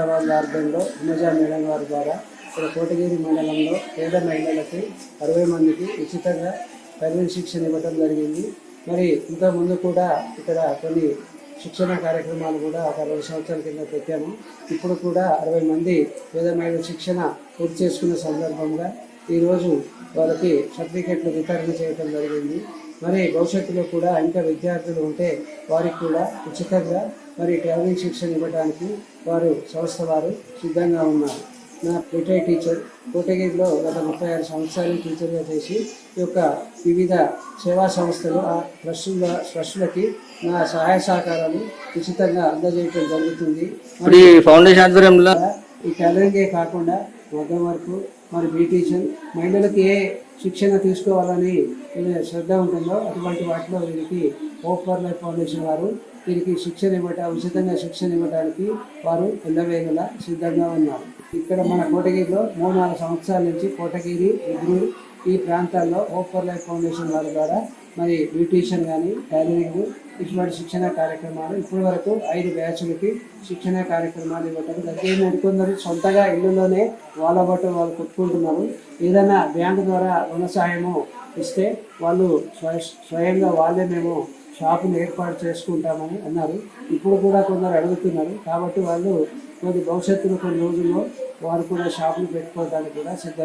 Hyderabad ఆర్గంలో Himaja madam వారి ద్వారా ఇక్కడ కోటగిరి మండలంలో పేద మహిళలకి 60 మందికి ఉచితంగా టైలరింగ్ శిక్షణ ఇవ్వడం జరిగింది. మరి ఇంతకుముందు కూడా ఇక్కడ కొన్ని శిక్షణ కార్యక్రమాలు కూడా ఒక 2 సంవత్సరాల కింద పెట్టాము. ఇప్పుడు కూడా 60 మంది పేద మహిళల శిక్షణ పూర్తి చేసుకున్న సందర్భంగా ఈరోజు వాళ్ళకి సర్టిఫికెట్లు వితరణ చేయడం జరిగింది. మరి భవిష్యత్తులో కూడా ఇంకా విద్యార్థులు ఉంటే వారికి కూడా ఉచితంగా మరి టైలరింగ్ శిక్షణ ఇవ్వడానికి సంస్థ వారు సిద్ధంగా ఉన్నారు. నా రిటైర్డ్ టీచర్ కోటగిరిలో గత 36 సంవత్సరాలు టీచర్గా చేసి ఈ యొక్క వివిధ సేవా సంస్థలు ఆ ట్రస్టులకి నా సహాయ సహకారాలు ఉచితంగా అందజేయడం జరుగుతుంది. మరి ఫౌండేషన్ ఆధ్వర్యంలో ఈ టైలరింగే కాకుండా మగ్గం వర్క్ మరి బ్యూటీషియన్ మహిళలకు ఏ శిక్షణ తీసుకోవాలని శ్రద్ధ ఉంటుందో అటువంటి వాటిలో వీరికి హోప్ ఫర్ లైఫ్ ఫౌండేషన్ వారు వీరికి ఉచితంగా శిక్షణ ఇవ్వడానికి వారు ఎల్లవేళలా సిద్ధంగా ఉన్నారు. ఇక్కడ మన కోటగిరిలో 3-4 సంవత్సరాల నుంచి కోటగిరి ఎగ్రూర్ ఈ ప్రాంతాల్లో హోప్ ఫర్ లైఫ్ ఫౌండేషన్ వారి ద్వారా మరి బ్యూటీషియన్ కానీ టైలరింగ్ ఇటువంటి శిక్షణ కార్యక్రమాలు ఇప్పటి వరకు 5 బ్యాచ్లకి శిక్షణ కార్యక్రమాలు ఇవ్వటం జరిగింది. కొందరు సొంతగా ఇళ్ళలోనే వాళ్ళ బట్టు వాళ్ళు కొట్టుకుంటున్నారు. ఏదైనా బ్యాంకు ద్వారా రుణ సహాయము ఇస్తే వాళ్ళు స్వయంగా వాళ్ళే మేము షాపును ఏర్పాటు చేసుకుంటామని అన్నారు. ఇప్పుడు కూడా కొందరు అడుగుతున్నారు. కాబట్టి వాళ్ళు భవిష్యత్తులో కొన్ని రోజుల్లో వారు కూడా షాపులు పెట్టుకోవడానికి కూడా సిద్ధంగా